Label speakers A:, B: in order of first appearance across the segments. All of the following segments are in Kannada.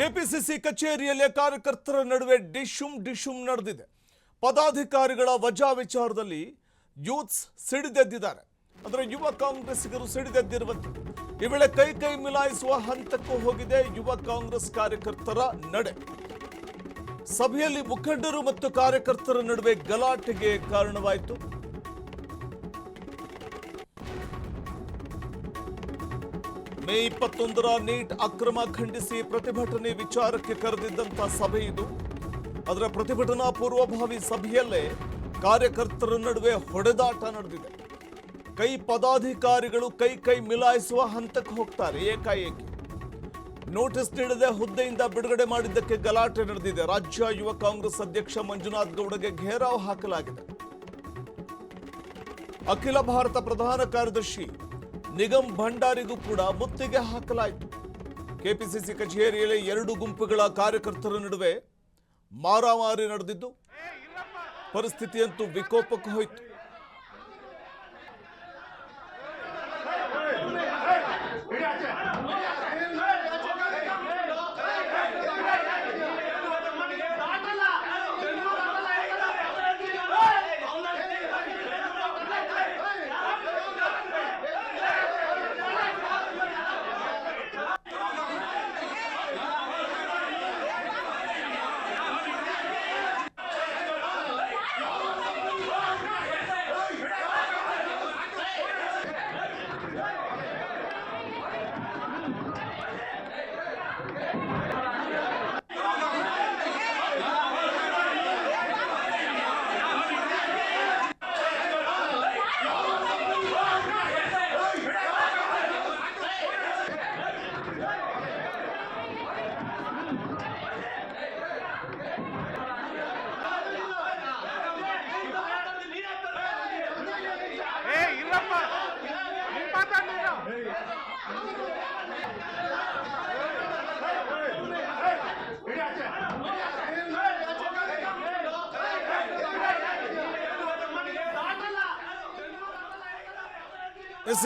A: ಕೆಪಿಸಿಸಿ ಕಚೇರಿಯಲ್ಲಿ ಕಾರ್ಯಕರ್ತರ ನಡುವೆ ಡಿಶುಮ್ ನಡೆದಿದೆ. ಪದಾಧಿಕಾರಿಗಳ ವಜಾ ವಿಚಾರದಲ್ಲಿ ಯೂತ್ಸ್ ಸಿಡಿದೆದ್ದಿದ್ದಾರೆ. ಅಂದರೆ ಯುವ ಕಾಂಗ್ರೆಸ್ಸಿಗರು ಸಿಡಿದೆದ್ದಿರುವಂತೆ ಈ ವೇಳೆ ಕೈ ಮಿಲಾಯಿಸುವ ಹಂತಕ್ಕೂ ಹೋಗಿದೆ ಯುವ ಕಾಂಗ್ರೆಸ್ ಕಾರ್ಯಕರ್ತರ ನಡೆ. ಸಭೆಯಲ್ಲಿ ಮುಖಂಡರು ಮತ್ತು ಕಾರ್ಯಕರ್ತರ ನಡುವೆ ಗಲಾಟೆಗೆ ಕಾರಣವಾಯಿತು. ಮೇ 21ರ ನೀಟ್ ಅಕ್ರಮ ಖಂಡಿಸಿ ಪ್ರತಿಭಟನೆ ವಿಚಾರಕ್ಕೆ ಕರೆದಿದ್ದಂತಹ ಸಭೆ ಇದು. ಅದರ ಪ್ರತಿಭಟನಾ ಪೂರ್ವಭಾವಿ ಸಭೆಯಲ್ಲೇ ಕಾರ್ಯಕರ್ತರ ನಡುವೆ ಹೊಡೆದಾಟ ನಡೆದಿದೆ. ಪದಾಧಿಕಾರಿಗಳು ಕೈ ಮಿಲಾಯಿಸುವ ಹಂತಕ್ಕೆ ಹೋಗ್ತಾರೆ. ಏಕಾಏಕಿ ನೋಟಿಸ್ ನೀಡದೆ ಹುದ್ದೆಯಿಂದ ಬಿಡುಗಡೆ ಮಾಡಿದ್ದಕ್ಕೆ ಗಲಾಟೆ ನಡೆದಿದೆ. ರಾಜ್ಯ ಯುವ ಕಾಂಗ್ರೆಸ್ ಅಧ್ಯಕ್ಷ ಮಂಜುನಾಥ್ ಗೌಡಗೆ ಘೇರಾವ್ ಹಾಕಲಾಗಿದೆ. ಅಖಿಲ ಭಾರತ ಪ್ರಧಾನ ಕಾರ್ಯದರ್ಶಿ ನಿಗಮ್ ಭಂಡಾರಿಗೂ ಕೂಡ ಮುತ್ತಿಗೆ ಹಾಕಲಾಯಿತು. ಕೆಪಿಸಿಸಿ ಕಚೇರಿಯಲ್ಲಿ ಎರಡು ಗುಂಪುಗಳ ಕಾರ್ಯಕರ್ತರ ನಡುವೆ ಮಾರಾಮಾರಿ ನಡೆದಿದ್ದು ಪರಿಸ್ಥಿತಿಯಂತೂ ವಿಕೋಪಕ್ಕೆ ಹೋಯಿತು.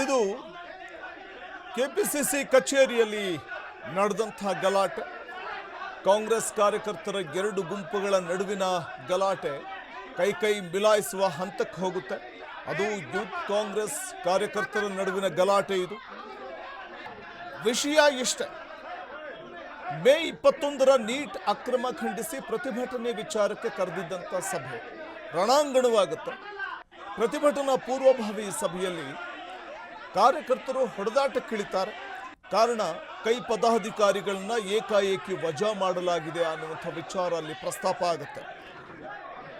A: ಇದು ಕೆಪಿಸಿಸಿ ಕಚೇರಿಯಲ್ಲಿ ನಡೆದಂತಹ ಗಲಾಟೆ. ಕಾಂಗ್ರೆಸ್ ಕಾರ್ಯಕರ್ತರ ಎರಡು ಗುಂಪುಗಳ ನಡುವಿನ ಗಲಾಟೆ ಕೈ ಮಿಲಾಯಿಸುವ ಹಂತಕ್ಕೆ ಹೋಗುತ್ತೆ. ಅದು ಯೂತ್ ಕಾಂಗ್ರೆಸ್ ಕಾರ್ಯಕರ್ತರ ನಡುವಿನ ಗಲಾಟೆ. ಇದು ವಿಷಯ ಇಷ್ಟೇ. ಮೇ 21ರ ನೀಟ್ ಅಕ್ರಮ ಖಂಡಿಸಿ ಪ್ರತಿಭಟನೆ ವಿಚಾರಕ್ಕೆ ಕರೆದಿದ್ದಂಥ ಸಭೆ ರಣಾಂಗಣವಾಗುತ್ತೆ. ಪ್ರತಿಭಟನಾ ಪೂರ್ವಭಾವಿ ಸಭೆಯಲ್ಲಿ ಕಾರ್ಯಕರ್ತರು ಹೊಡೆದಾಟಕ್ಕಿಳಿತಾರೆ. ಕಾರಣ ಪದಾಧಿಕಾರಿಗಳನ್ನ ಏಕಾಏಕಿ ವಜಾ ಮಾಡಲಾಗಿದೆ ಅನ್ನುವಂಥ ವಿಚಾರ ಅಲ್ಲಿ ಪ್ರಸ್ತಾಪ ಆಗುತ್ತೆ.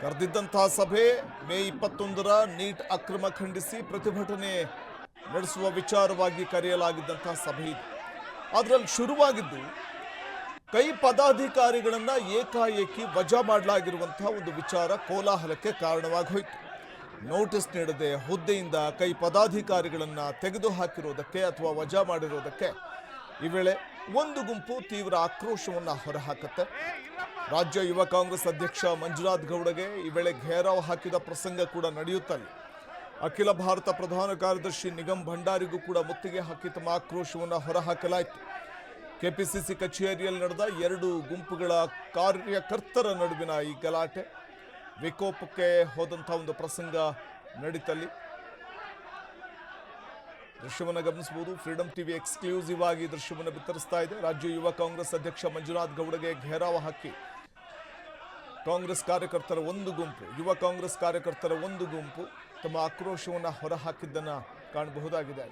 A: ಕರೆದಿದ್ದಂತಹ ಸಭೆ ಮೇ 21ರ ನೀಟ್ ಅಕ್ರಮ ಖಂಡಿಸಿ ಪ್ರತಿಭಟನೆ ನಡೆಸುವ ವಿಚಾರವಾಗಿ ಕರೆಯಲಾಗಿದ್ದಂತಹ ಸಭೆ ಇದು. ಅದರಲ್ಲಿ ಶುರುವಾಗಿದ್ದು ಪದಾಧಿಕಾರಿಗಳನ್ನ ಏಕಾಏಕಿ ವಜಾ ಮಾಡಲಾಗಿರುವಂತಹ ಒಂದು ವಿಚಾರ ಕೋಲಾಹಲಕ್ಕೆ ಕಾರಣವಾಗಿ ಹೋಯಿತು. ನೋಟಿಸ್ ನೀಡದೆ ಹುದ್ದೆಯಿಂದ ಪದಾಧಿಕಾರಿಗಳನ್ನ ತೆಗೆದು ಹಾಕಿರೋದಕ್ಕೆ ಅಥವಾ ವಜಾ ಮಾಡಿರೋದಕ್ಕೆ ಈ ವೇಳೆ ಒಂದು ಗುಂಪು ತೀವ್ರ ಆಕ್ರೋಶವನ್ನು ಹೊರಹಾಕುತ್ತೆ. ರಾಜ್ಯ ಯುವ ಕಾಂಗ್ರೆಸ್ ಅಧ್ಯಕ್ಷ ಮಂಜುನಾಥ್ ಗೌಡಗೆ ಈ ವೇಳೆ ಘೇರಾವ್ ಹಾಕಿದ ಪ್ರಸಂಗ ಕೂಡ ನಡೆಯುತ್ತಲ್ಲಿ. ಅಖಿಲ ಭಾರತ ಪ್ರಧಾನ ಕಾರ್ಯದರ್ಶಿ ನಿಗಮ್ ಭಂಡಾರಿಗೂ ಕೂಡ ಮುತ್ತಿಗೆ ಹಾಕಿ ತಮ್ಮ ಆಕ್ರೋಶವನ್ನು ಹೊರಹಾಕಲಾಯಿತು. ಕೆಪಿಸಿಸಿ ಕಚೇರಿಯಲ್ಲಿ ನಡೆದ ಎರಡು ಗುಂಪುಗಳ ಕಾರ್ಯಕರ್ತರ ನಡುವಿನ ಈ ಗಲಾಟೆ ವಿಕೋಪಕ್ಕೆ ಹೋದಂಥ ಒಂದು ಪ್ರಸಂಗ ನಡೀತಲ್ಲಿ ದೃಶ್ಯವನ್ನು ಗಮನಿಸಬಹುದು. ಫ್ರೀಡಂ ಟಿವಿ ಎಕ್ಸ್ಕ್ಲೂಸಿವ್ ಆಗಿ ದೃಶ್ಯವನ್ನು ಬಿತ್ತರಿಸ್ತಾ ಇದೆ. ರಾಜ್ಯ ಯುವ ಕಾಂಗ್ರೆಸ್ ಅಧ್ಯಕ್ಷ ಮಂಜುನಾಥ್ ಗೌಡಗೆ ಘೇರಾವ ಹಾಕಿ ಕಾಂಗ್ರೆಸ್ ಕಾರ್ಯಕರ್ತರ ಒಂದು ಗುಂಪು, ಯುವ ಕಾಂಗ್ರೆಸ್ ಕಾರ್ಯಕರ್ತರ ಒಂದು ಗುಂಪು ತಮ್ಮ ಆಕ್ರೋಶವನ್ನು ಹೊರಹಾಕಿದ್ದನ್ನು ಕಾಣಬಹುದಾಗಿದೆ.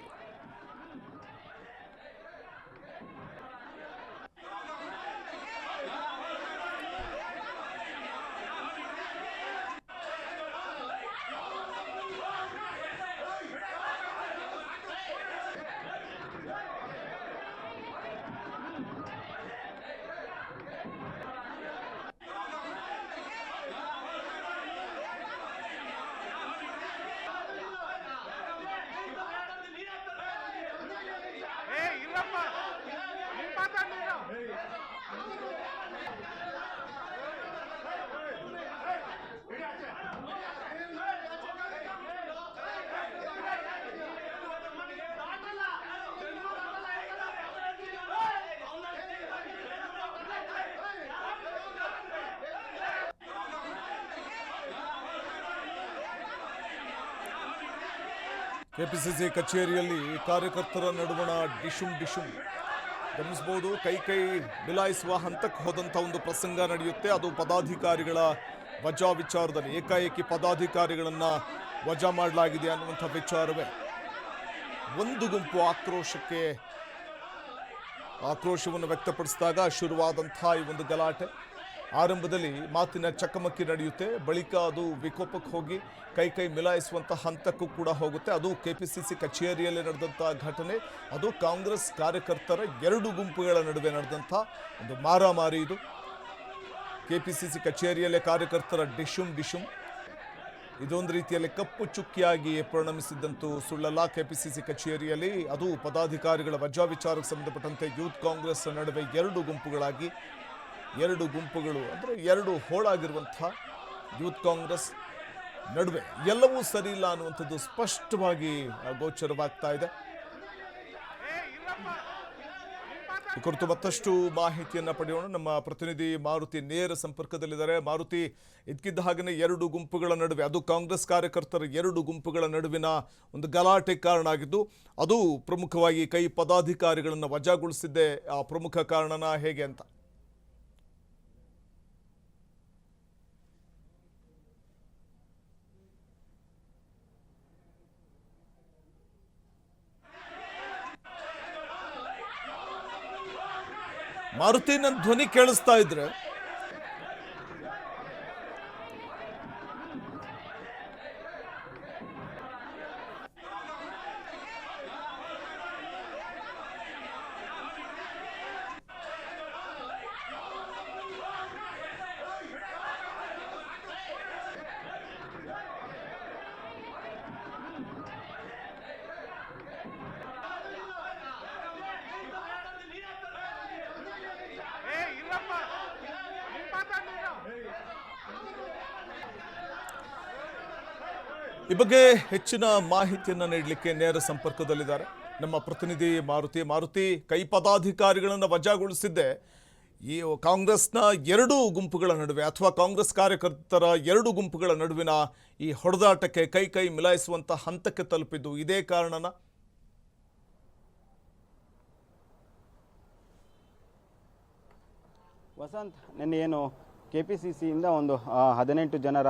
A: ಕೆಪಿಸಿಸಿ ಕಚೇರಿಯಲ್ಲಿ ಕಾರ್ಯಕರ್ತರ ನಡುವಣ ಡಿಶುಮ್ ಗಮನಿಸಬಹುದು. ಕೈ ಮಿಲಾಯಿಸುವ ಹಂತಕ್ಕೆ ಹೋದಂಥ ಒಂದು ಪ್ರಸಂಗ ನಡೆಯುತ್ತೆ. ಅದು ಪದಾಧಿಕಾರಿಗಳ ವಜಾ ವಿಚಾರದಲ್ಲಿ ಏಕಾಏಕಿ ಪದಾಧಿಕಾರಿಗಳನ್ನ ವಜಾ ಮಾಡಲಾಗಿದೆ ಅನ್ನುವಂಥ ವಿಚಾರವೇ. ಒಂದು ಗುಂಪು ಆಕ್ರೋಶವನ್ನು ವ್ಯಕ್ತಪಡಿಸಿದಾಗ ಶುರುವಾದಂಥ ಈ ಒಂದು ಗಲಾಟೆ. ಆರಂಭದಲ್ಲಿ ಮಾತಿನ ಚಕಮಕಿ ನಡೆಯುತ್ತೆ, ಬಳಿಕ ಅದು ವಿಕೋಪಕ್ಕೆ ಹೋಗಿ ಕೈ ಮಿಲಾಯಿಸುವಂಥ ಹಂತಕ್ಕೂ ಕೂಡ ಹೋಗುತ್ತೆ. ಅದು ಕೆಪಿಸಿಸಿ ಕಚೇರಿಯಲ್ಲಿ ನಡೆದಂಥ ಘಟನೆ. ಅದು ಕಾಂಗ್ರೆಸ್ ಕಾರ್ಯಕರ್ತರ ಎರಡು ಗುಂಪುಗಳ ನಡುವೆ ನಡೆದಂಥ ಒಂದು ಮಾರಾಮಾರಿ. ಇದು ಕೆಪಿಸಿಸಿ ಕಚೇರಿಯಲ್ಲೇ ಕಾರ್ಯಕರ್ತರ ಡಿಶುಮ್ ಇದೊಂದು ರೀತಿಯಲ್ಲಿ ಕಪ್ಪು ಚುಕ್ಕಿಯಾಗಿ ಪರಿಣಮಿಸಿದ್ದಂತೂ ಸುಳ್ಳಲ್ಲ. ಕೆಪಿಸಿಸಿ ಕಚೇರಿಯಲ್ಲಿ ಅದು ಪದಾಧಿಕಾರಿಗಳ ವಜಾ ವಿಚಾರಕ್ಕೆ ಸಂಬಂಧಪಟ್ಟಂತೆ ಯೂತ್ ಕಾಂಗ್ರೆಸ್ ನಡುವೆ ಎರಡು ಗುಂಪುಗಳು ಅಂದರೆ ಎರಡು ಹೋಳಾಗಿರುವಂಥ ಯೂತ್ ಕಾಂಗ್ರೆಸ್ ನಡುವೆ ಎಲ್ಲವೂ ಸರಿ ಇಲ್ಲ ಅನ್ನುವಂಥದ್ದು ಸ್ಪಷ್ಟವಾಗಿ ಗೋಚರವಾಗ್ತಾ ಇದೆ. ಈ ಕುರಿತು ಮತ್ತಷ್ಟು ಮಾಹಿತಿಯನ್ನ ಪಡೆಯೋಣ. ನಮ್ಮ ಪ್ರತಿನಿಧಿ ಮಾರುತಿ ನೇರ ಸಂಪರ್ಕದಲ್ಲಿದ್ದಾರೆ. ಮಾರುತಿ, ಇದ್ಕಿದ್ದ ಹಾಗೆಯೇ ಎರಡು ಗುಂಪುಗಳ ನಡುವೆ, ಅದು ಕಾಂಗ್ರೆಸ್ ಕಾರ್ಯಕರ್ತರ ಎರಡು ಗುಂಪುಗಳ ನಡುವಿನ ಒಂದು ಗಲಾಟೆ ಕಾರಣ ಆಗಿದ್ದು, ಅದು ಪ್ರಮುಖವಾಗಿ ಕೈ ಪದಾಧಿಕಾರಿಗಳನ್ನು ವಜಾಗೊಳಿಸಿದ್ದೆ ಆ ಪ್ರಮುಖ ಕಾರಣನ ಹೇಗೆ ಅಂತ? ಮಾರುತಿ, ನನ್ನ ಧ್ವನಿ ಕೇಳಿಸ್ತಾ ಇದ್ರೆ? ಈ ಬಗ್ಗೆ ಹೆಚ್ಚಿನ ಮಾಹಿತಿಯನ್ನು ನೀಡಲಿಕ್ಕೆ ನೇರ ಸಂಪರ್ಕದಲ್ಲಿದ್ದಾರೆ ನಮ್ಮ ಪ್ರತಿನಿಧಿ ಮಾರುತಿ. ಕೈ ಪದಾಧಿಕಾರಿಗಳನ್ನು ವಜಾಗೊಳಿಸಿದ್ದೆ ಈ ಕಾಂಗ್ರೆಸ್ನ ಎರಡು ಗುಂಪುಗಳ ನಡುವೆ ಅಥವಾ ಕಾಂಗ್ರೆಸ್ ಕಾರ್ಯಕರ್ತರ ಎರಡು ಗುಂಪುಗಳ ನಡುವಿನ ಈ ಹೊಡೆದಾಟಕ್ಕೆ ಕೈ ಮಿಲಾಯಿಸುವಂತ ಹಂತಕ್ಕೆ ತಲುಪಿದ್ದು ಇದೇ ಕಾರಣನ?
B: ವಸಂತ್, ನಿನ್ನೆ ಏನು ಕೆಪಿಸಿಸಿಯಿಂದ ಒಂದು 18 ಜನರ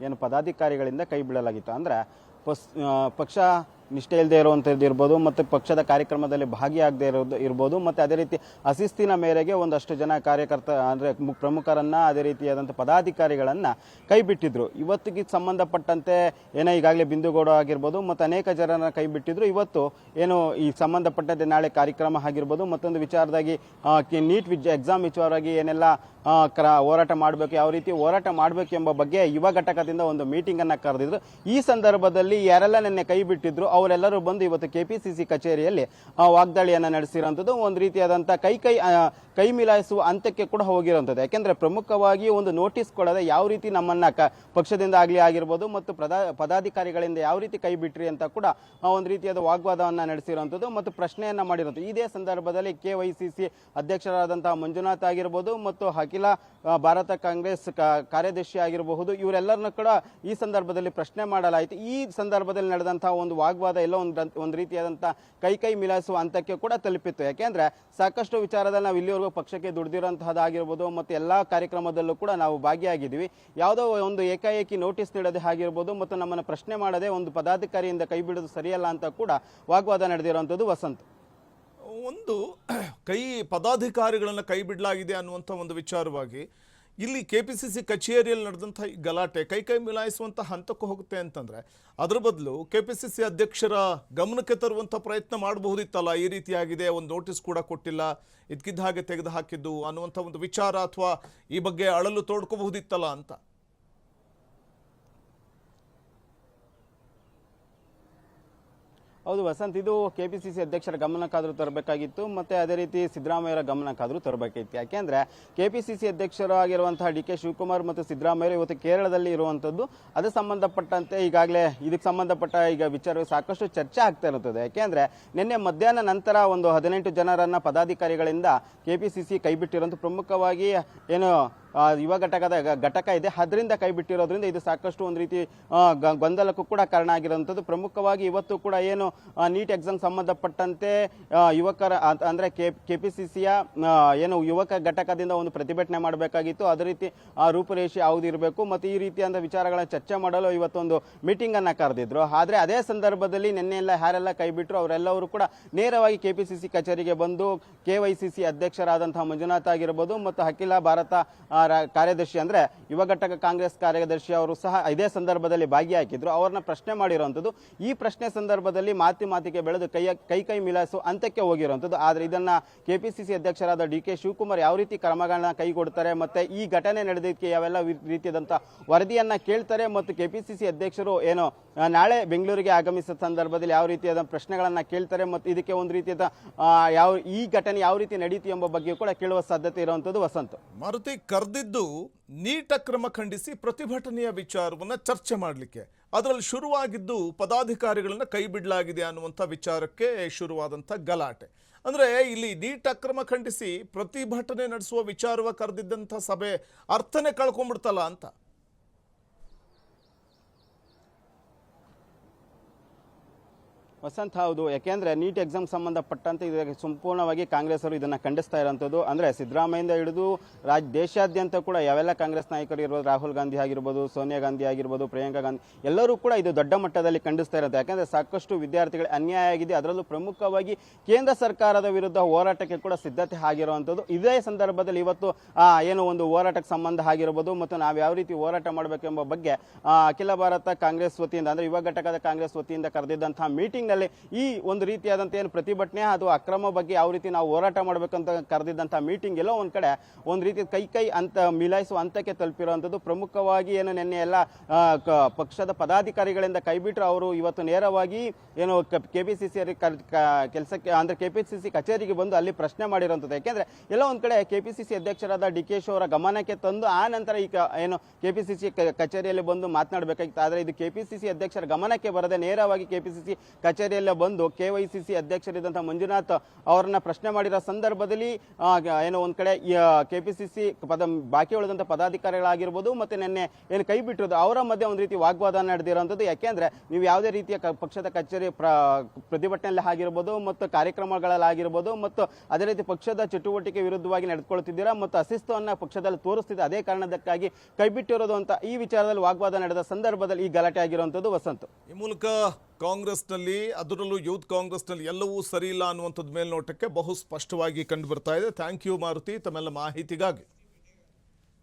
B: ಏನು ಪದಾಧಿಕಾರಿಗಳಿಂದ ಕೈ ಬಿಡಲಾಗಿತ್ತು. ಅಂದರೆ ಪಕ್ಷ ನಿಷ್ಠೆ ಇಲ್ಲದೆ ಇರುವಂಥದ್ದು ಇರ್ಬೋದು, ಮತ್ತು ಪಕ್ಷದ ಕಾರ್ಯಕ್ರಮದಲ್ಲಿ ಭಾಗಿಯಾಗದೇ ಇರ್ಬೋದು, ಮತ್ತು ಅದೇ ರೀತಿ ಅಶಿಸ್ತಿನ ಮೇರೆಗೆ ಒಂದಷ್ಟು ಜನ ಅಂದರೆ ಪ್ರಮುಖರನ್ನ, ಅದೇ ರೀತಿಯಾದಂಥ ಪದಾಧಿಕಾರಿಗಳನ್ನು ಕೈ ಬಿಟ್ಟಿದ್ರು. ಇವತ್ತಿಗೆ ಸಂಬಂಧಪಟ್ಟಂತೆ ಏನೋ ಈಗಾಗಲೇ ಬಿಂದುಗೌಡ ಆಗಿರ್ಬೋದು ಮತ್ತು ಅನೇಕ ಜನರನ್ನ ಕೈ ಬಿಟ್ಟಿದ್ರು. ಇವತ್ತು ಏನು ಈ ಸಂಬಂಧಪಟ್ಟಂತೆ ನಾಳೆ ಕಾರ್ಯಕ್ರಮ ಆಗಿರ್ಬೋದು, ಮತ್ತೊಂದು ವಿಚಾರದಾಗಿ ನೀಟ್ ಎಕ್ಸಾಮ್ ವಿಚಾರವಾಗಿ ಏನೆಲ್ಲ ಹೋರಾಟ ಮಾಡಬೇಕು, ಯಾವ ರೀತಿ ಹೋರಾಟ ಮಾಡಬೇಕು ಎಂಬ ಬಗ್ಗೆ ಯುವ ಘಟಕದಿಂದ ಒಂದು ಮೀಟಿಂಗ್ ಅನ್ನ ಕರೆದಿದ್ರು. ಈ ಸಂದರ್ಭದಲ್ಲಿ ಯಾರೆಲ್ಲ ನಿನ್ನೆ ಕೈ ಬಿಟ್ಟಿದ್ರು ಅವರೆಲ್ಲರೂ ಬಂದು ಇವತ್ತು ಕೆಪಿಸಿಸಿ ಕಚೇರಿಯಲ್ಲಿ ವಾಗ್ದಾಳಿಯನ್ನ ನಡೆಸಿರುವಂಥದ್ದು. ಒಂದು ರೀತಿಯಾದಂಥ ಕೈ ಮಿಲಾಯಿಸುವ ಹಂತಕ್ಕೆ ಕೂಡ ಹೋಗಿರುವಂಥದ್ದು. ಯಾಕೆಂದ್ರೆ ಪ್ರಮುಖವಾಗಿ ಒಂದು ನೋಟಿಸ್ ಕೊಡದೆ ಯಾವ ರೀತಿ ನಮ್ಮನ್ನ ಪಕ್ಷದಿಂದ ಆಗಿರ್ಬೋದು ಮತ್ತು ಪದಾಧಿಕಾರಿಗಳಿಂದ ಯಾವ ರೀತಿ ಕೈ ಬಿಟ್ರಿ ಅಂತ ಕೂಡ ಒಂದು ರೀತಿಯಾದ ವಾಗ್ವಾದವನ್ನ ನಡೆಸಿರುವಂಥದ್ದು ಮತ್ತು ಪ್ರಶ್ನೆಯನ್ನ ಮಾಡಿರುವಂಥದ್ದು. ಇದೇ ಸಂದರ್ಭದಲ್ಲಿ ಕೆವೈಸಿಸಿ ಅಧ್ಯಕ್ಷರಾದಂತಹ ಮಂಜುನಾಥ್ ಆಗಿರ್ಬೋದು ಮತ್ತು ಅಖಿಲ ಭಾರತ ಕಾಂಗ್ರೆಸ್ ಕಾರ್ಯದರ್ಶಿ ಆಗಿರಬಹುದು, ಇವರೆಲ್ಲರನ್ನು ಕೂಡ ಈ ಸಂದರ್ಭದಲ್ಲಿ ಪ್ರಶ್ನೆ ಮಾಡಲಾಯಿತು. ಈ ಸಂದರ್ಭದಲ್ಲಿ ನಡೆದಂತಹ ಒಂದು ವಾಗ್ವಾದ ಎಲ್ಲ ಒಂದು ರೀತಿಯಾದಂತಹ ಕೈ ಮಿಲಾಯಿಸುವ ಹಂತಕ್ಕೆ ಕೂಡ ತಲುಪಿತ್ತು. ಯಾಕೆಂದ್ರೆ ಸಾಕಷ್ಟು ವಿಚಾರದಲ್ಲಿ ನಾವು ಇಲ್ಲಿವರೆಗೂ ಪಕ್ಷಕ್ಕೆ ದುಡಿದಿರುವಂತಹದ್ದಾಗಿರ್ಬೋದು ಮತ್ತು ಎಲ್ಲಾ ಕಾರ್ಯಕ್ರಮದಲ್ಲೂ ಕೂಡ ನಾವು ಭಾಗಿಯಾಗಿದ್ದೀವಿ. ಯಾವುದೋ ಒಂದು ಏಕಾಏಕಿ ನೋಟಿಸ್ ನೀಡದೆ ಆಗಿರ್ಬೋದು ಮತ್ತು ನಮ್ಮನ್ನು ಪ್ರಶ್ನೆ ಮಾಡದೆ ಒಂದು ಪದಾಧಿಕಾರಿಯಿಂದ ಕೈ ಬಿಡೋದು ಸರಿಯಲ್ಲ ಅಂತ ಕೂಡ ವಾಗ್ವಾದ ನಡೆದಿರುವಂಥದ್ದು. ವಸಂತ್,
A: ಒಂದು ಪದಾಧಿಕಾರಿಗಳನ್ನು ಕೈ ಬಿಡಲಾಗಿದೆ ಅನ್ನುವಂಥ ಒಂದು ವಿಚಾರವಾಗಿ ಇಲ್ಲಿ ಕೆಪಿಸಿಸಿ ಕಚೇರಿಯಲ್ಲಿ ನಡೆದಂಥ ಈ ಗಲಾಟೆ ಕೈ ಮಿಲಾಯಿಸುವಂಥ ಹಂತಕ್ಕೆ ಹೋಗುತ್ತೆ ಅಂತಂದ್ರೆ ಅದರ ಬದಲು ಕೆಪಿಸಿಸಿ ಅಧ್ಯಕ್ಷರ ಗಮನಕ್ಕೆ ತರುವಂಥ ಪ್ರಯತ್ನ ಮಾಡಬಹುದಿತ್ತಲ್ಲ. ಈ ರೀತಿಯಾಗಿದೆ, ಒಂದು ನೋಟಿಸ್ ಕೂಡ ಕೊಟ್ಟಿಲ್ಲ, ಇದ್ಕಿದ್ದ ಹಾಗೆ ತೆಗೆದು ಹಾಕಿದ್ದು ಅನ್ನುವಂಥ ಒಂದು ವಿಚಾರ ಅಥವಾ ಈ ಬಗ್ಗೆ ಅಳಲು ತೋಡ್ಕೋಬಹುದಿತ್ತಲ್ಲ ಅಂತ.
B: ಹೌದು ವಸಂತ್, ಇದು ಕೆಪಿಸಿಸಿ ಅಧ್ಯಕ್ಷರ ಗಮನಕ್ಕಾದರೂ ತರಬೇಕಾಗಿತ್ತು ಮತ್ತು ಅದೇ ರೀತಿ ಸಿದ್ದರಾಮಯ್ಯರ ಗಮನಕ್ಕಾದರೂ ತರಬೇಕಾಗಿತ್ತು. ಯಾಕೆಂದ್ರೆ ಕೆಪಿಸಿಸಿ ಅಧ್ಯಕ್ಷರಾಗಿರುವಂತಹ ಡಿ ಕೆ ಶಿವಕುಮಾರ್ ಮತ್ತು ಸಿದ್ದರಾಮಯ್ಯ ಇವತ್ತು ಕೇರಳದಲ್ಲಿ ಇರುವಂಥದ್ದು. ಅದಕ್ಕೆ ಸಂಬಂಧಪಟ್ಟಂತೆ ಈಗಾಗಲೇ ಇದಕ್ಕೆ ಸಂಬಂಧಪಟ್ಟ ಈಗ ವಿಚಾರ ಸಾಕಷ್ಟು ಚರ್ಚೆ ಆಗ್ತಾ ಇರುತ್ತದೆ. ಯಾಕೆಂದ್ರೆ ನಿನ್ನೆ ಮಧ್ಯಾಹ್ನ ನಂತರ ಒಂದು 18 ಜನರನ್ನ ಪದಾಧಿಕಾರಿಗಳಿಂದ ಕೆಪಿಸಿಸಿ ಕೈ ಬಿಟ್ಟಿರುವಂಥ ಪ್ರಮುಖವಾಗಿ ಏನು ಯುವ ಘಟಕ ಇದೆ, ಅದರಿಂದ ಕೈ ಬಿಟ್ಟಿರೋದ್ರಿಂದ ಇದು ಸಾಕಷ್ಟು ಒಂದು ರೀತಿ ಗೊಂದಲಕ್ಕೂ ಕೂಡ ಕಾರಣ ಆಗಿರುವಂಥದ್ದು. ಪ್ರಮುಖವಾಗಿ ಇವತ್ತು ಕೂಡ ಏನು ನೀಟ್ ಎಕ್ಸಾಮ್ ಸಂಬಂಧಪಟ್ಟಂತೆ ಯುವಕರ ಅಂದರೆ ಕೆಪಿಸಿಸಿಯ ಏನು ಯುವಕ ಘಟಕದಿಂದ ಒಂದು ಪ್ರತಿಭಟನೆ ಮಾಡಬೇಕಾಗಿತ್ತು. ಅದೇ ರೀತಿ ರೂಪುರೇಷೆ ಯಾವುದಿರಬೇಕು ಮತ್ತು ಈ ರೀತಿಯಾದ ವಿಚಾರಗಳನ್ನ ಚರ್ಚೆ ಮಾಡಲು ಇವತ್ತೊಂದು ಮೀಟಿಂಗ್ ಅನ್ನ ಕರೆದಿದ್ರು. ಆದರೆ ಅದೇ ಸಂದರ್ಭದಲ್ಲಿ ನಿನ್ನೆಲ್ಲ ಯಾರೆಲ್ಲ ಕೈ ಬಿಟ್ಟರು ಅವರೆಲ್ಲರೂ ಕೂಡ ನೇರವಾಗಿ ಕೆಪಿಸಿಸಿ ಕಚೇರಿಗೆ ಬಂದು KYCC ಅಧ್ಯಕ್ಷರಾದಂತಹ ಮಂಜುನಾಥ್ ಆಗಿರ್ಬೋದು ಮತ್ತು ಅಖಿಲ ಭಾರತ ಕಾರ್ಯದರ್ಶಿ ಅಂದ್ರೆ ಯುವ ಘಟಕ ಕಾಂಗ್ರೆಸ್ ಕಾರ್ಯದರ್ಶಿ ಅವರು ಸಹ ಇದೇ ಸಂದರ್ಭದಲ್ಲಿ ಭಾಗಿಯಾಗಿದ್ರು. ಅವ್ರನ್ನ ಪ್ರಶ್ನೆ ಮಾಡಿರುವಂಥದ್ದು. ಈ ಪ್ರಶ್ನೆ ಸಂದರ್ಭದಲ್ಲಿ ಮಾತಿಗೆ ಬೆಳೆದು ಕೈ ಮಿಲಾಯಿಸು ಹಂತಕ್ಕೆ ಹೋಗಿರುವಂಥದ್ದು. ಆದರೆ ಇದನ್ನ ಕೆಪಿಸಿಸಿ ಅಧ್ಯಕ್ಷರಾದ DK ಶಿವಕುಮಾರ್ ಯಾವ ರೀತಿ ಕ್ರಮಗಳನ್ನ ಕೈಗೊಡ್ತಾರೆ ಮತ್ತೆ ಈ ಘಟನೆ ನಡೆದಿದ್ದಕ್ಕೆ ಯಾವೆಲ್ಲ ರೀತಿಯಾದಂಥ ವರದಿಯನ್ನ ಕೇಳ್ತಾರೆ ಮತ್ತು ಕೆಪಿಸಿಸಿ ಅಧ್ಯಕ್ಷರು ಏನು ನಾಳೆ ಬೆಂಗಳೂರಿಗೆ ಆಗಮಿಸಿದ ಸಂದರ್ಭದಲ್ಲಿ ಯಾವ ರೀತಿಯಾದ ಪ್ರಶ್ನೆಗಳನ್ನ ಕೇಳ್ತಾರೆ ಮತ್ತು ಇದಕ್ಕೆ ಒಂದು ರೀತಿಯಾದ ಈ ಘಟನೆ ಯಾವ ರೀತಿ ನಡೀತು ಎಂಬ ಬಗ್ಗೆ ಕೂಡ ಕೇಳುವ ಸಾಧ್ಯತೆ ಇರುವಂಥದ್ದು. ವಸಂತ್,
A: ಮಾರುತಿ ಕರೆದಿದ್ದು ನೀಟ್ ಅಕ್ರಮ ಖಂಡಿಸಿ ಪ್ರತಿಭಟನೆಯ ವಿಚಾರವನ್ನ ಚರ್ಚೆ ಮಾಡಲಿಕ್ಕೆ. ಅದರಲ್ಲಿ ಶುರುವಾಗಿದ್ದು ಪದಾಧಿಕಾರಿಗಳನ್ನ ಕೈ ಬಿಡಲಾಗಿದೆ ಅನ್ನುವಂಥ ವಿಚಾರಕ್ಕೆ ಶುರುವಾದಂಥ ಗಲಾಟೆ. ಅಂದ್ರೆ ಇಲ್ಲಿ ನೀಟ್ ಅಕ್ರಮ ಖಂಡಿಸಿ ಪ್ರತಿಭಟನೆ ನಡೆಸುವ ವಿಚಾರವ ಕರೆದಿದ್ದಂಥ ಸಭೆ ಅರ್ಥನೇ ಕಳ್ಕೊಂಡ್ಬಿಡ್ತಲ್ಲ ಅಂತ.
B: ವಸಂತ್, ಹೌದು. ಯಾಕೆಂದ್ರೆ ನೀಟ್ ಎಕ್ಸಾಮ್ ಸಂಬಂಧಪಟ್ಟಂತೆ ಇದಕ್ಕೆ ಸಂಪೂರ್ಣವಾಗಿ ಕಾಂಗ್ರೆಸ್ ಅವರು ಇದನ್ನ ಖಂಡಿಸ್ತಾ ಇರುವಂಥದ್ದು. ಅಂದ್ರೆ ಸಿದ್ದರಾಮಯ್ಯದಿಂದ ಹಿಡಿದು ದೇಶಾದ್ಯಂತ ಕೂಡ ಯಾವೆಲ್ಲ ಕಾಂಗ್ರೆಸ್ ನಾಯಕರು ಇರ್ಬೋದು, ರಾಹುಲ್ ಗಾಂಧಿ ಆಗಿರ್ಬೋದು, ಸೋನಿಯಾ ಗಾಂಧಿ ಆಗಿರ್ಬೋದು, ಪ್ರಿಯಾಂಕಾ ಗಾಂಧಿ, ಎಲ್ಲರೂ ಕೂಡ ಇದು ದೊಡ್ಡ ಮಟ್ಟದಲ್ಲಿ ಖಂಡಿಸ್ತಾ ಇರುತ್ತೆ. ಯಾಕಂದ್ರೆ ಸಾಕಷ್ಟು ವಿದ್ಯಾರ್ಥಿಗಳಿಗೆ ಅನ್ಯಾಯ ಆಗಿದೆ. ಅದರಲ್ಲೂ ಪ್ರಮುಖವಾಗಿ ಕೇಂದ್ರ ಸರ್ಕಾರದ ವಿರುದ್ಧ ಹೋರಾಟಕ್ಕೆ ಕೂಡ ಸಿದ್ಧತೆ ಆಗಿರುವಂಥದ್ದು. ಇದೇ ಸಂದರ್ಭದಲ್ಲಿ ಇವತ್ತು ಏನು ಒಂದು ಹೋರಾಟಕ್ಕೆ ಸಂಬಂಧ ಆಗಿರ್ಬೋದು ಮತ್ತು ನಾವು ಯಾವ ರೀತಿ ಹೋರಾಟ ಮಾಡಬೇಕೆಂಬ ಬಗ್ಗೆ ಅಖಿಲ ಭಾರತ ಕಾಂಗ್ರೆಸ್ ವತಿಯಿಂದ ಅಂದ್ರೆ ಯುವ ಘಟಕದ ಕಾಂಗ್ರೆಸ್ ವತಿಯಿಂದ ಕರೆದಿದ್ದಂತಹ ಮೀಟಿಂಗ್ ಈ ಒಂದು ರೀತಿಯಾದಂತ ಏನು ಪ್ರತಿಭಟನೆ ಅದು ಅಕ್ರಮ ಬಗ್ಗೆ ಯಾವ ರೀತಿ ನಾವು ಹೋರಾಟ ಮಾಡಬೇಕಂತ ಕರೆದಿದ್ದಂತಹ ಮೀಟಿಂಗ್ ಎಲ್ಲೋ ಒಂದ್ ಕಡೆ ಒಂದ್ ರೀತಿ ಕೈ ಅಂತ ಮಿಲಾಯಿಸುವ ಹಂತಕ್ಕೆ ತಲುಪಿರುವಂತದ್ದು. ಪ್ರಮುಖವಾಗಿ ಏನು ನಿನ್ನೆ ಎಲ್ಲ ಪಕ್ಷದ ಪದಾಧಿಕಾರಿಗಳಿಂದ ಕೈ ಬಿಟ್ಟರು. ಅವರು ಇವತ್ತು ನೇರವಾಗಿ ಏನು ಕೆಪಿಸಿಸಿ ಕೆಲಸಕ್ಕೆ ಅಂದ್ರೆ ಕೆಪಿಸಿಸಿ ಕಚೇರಿಗೆ ಬಂದು ಅಲ್ಲಿ ಪ್ರಶ್ನೆ ಮಾಡಿರುವಂತದ್ದು. ಯಾಕೆಂದ್ರೆ ಎಲ್ಲೋ ಒಂದ್ ಕಡೆ ಕೆಪಿಸಿಸಿ ಅಧ್ಯಕ್ಷರಾದ DK ಅವರ ಗಮನಕ್ಕೆ ತಂದು ಆ ನಂತರ ಈಗ ಏನು ಕೆಪಿಸಿಸಿ ಕಚೇರಿಯಲ್ಲಿ ಬಂದು ಮಾತನಾಡಬೇಕಾಗಿತ್ತು. ಆದ್ರೆ ಇದು ಕೆಪಿಸಿಸಿ ಅಧ್ಯಕ್ಷರ ಗಮನಕ್ಕೆ ಬರದೆ ನೇರವಾಗಿ ಕೆಪಿಸಿಸಿ ಕಚೇರಿಯಲ್ಲೇ ಬಂದು KYCC ಅಧ್ಯಕ್ಷರಿದ್ದಂತಹ ಮಂಜುನಾಥ್ ಅವರನ್ನ ಪ್ರಶ್ನೆ ಮಾಡಿರೋ ಸಂದರ್ಭದಲ್ಲಿ ಏನೋ ಒಂದ್ ಕಡೆ ಕೆಪಿಸಿಸಿ ಬಾಕಿ ಉಳಿದಂತಹ ಪದಾಧಿಕಾರಿಗಳಾಗಿರ್ಬೋದು ಮತ್ತೆ ನಿನ್ನೆ ಏನು ಕೈ ಬಿಟ್ಟಿರೋದು ಅವರ ಮಧ್ಯೆ ಒಂದು ರೀತಿ ವಾಗ್ವಾದ ನಡೆದಿರುವಂಥದ್ದು. ಯಾಕೆಂದ್ರೆ ನೀವು ಯಾವುದೇ ರೀತಿಯ ಪಕ್ಷದ ಕಚೇರಿ ಪ್ರತಿಭಟನೆಯಲ್ಲಿ ಆಗಿರ್ಬೋದು ಮತ್ತು ಕಾರ್ಯಕ್ರಮಗಳಲ್ಲಿ ಆಗಿರ್ಬೋದು ಮತ್ತು ಅದೇ ರೀತಿ ಪಕ್ಷದ ಚಟುವಟಿಕೆ ವಿರುದ್ಧವಾಗಿ ನಡೆದುಕೊಳ್ಳುತ್ತಿದ್ದೀರಾ ಮತ್ತು ಅಶಿಸ್ತುವನ್ನ ಪಕ್ಷದಲ್ಲಿ ತೋರಿಸ್ತಿದೆ, ಅದೇ ಕಾರಣಕ್ಕಾಗಿ ಕೈ ಬಿಟ್ಟಿರೋದು ಅಂತ ಈ ವಿಚಾರದಲ್ಲಿ ವಾಗ್ವಾದ ನಡೆದ ಸಂದರ್ಭದಲ್ಲಿ ಈ ಗಲಾಟೆ ಆಗಿರುವಂಥದ್ದು. ವಸಂತ್,
A: ಈ ಮೂಲಕ ಕಾಂಗ್ರೆಸ್ನಲ್ಲಿ ಅದರಲ್ಲೂ ಯೂತ್ ಕಾಂಗ್ರೆಸ್ನಲ್ಲಿ ಎಲ್ಲವೂ ಸರಿ ಇಲ್ಲ ಅನ್ನುವಂಥದ್ದು ಮೇಲ್ನೋಟಕ್ಕೆ ಬಹು ಸ್ಪಷ್ಟವಾಗಿ ಕಂಡು ಬರ್ತಾ ಇದೆ. ಥ್ಯಾಂಕ್ ಯು ಮಾರುತಿ ತಮ್ಮೆಲ್ಲ ಮಾಹಿತಿಗಾಗಿ.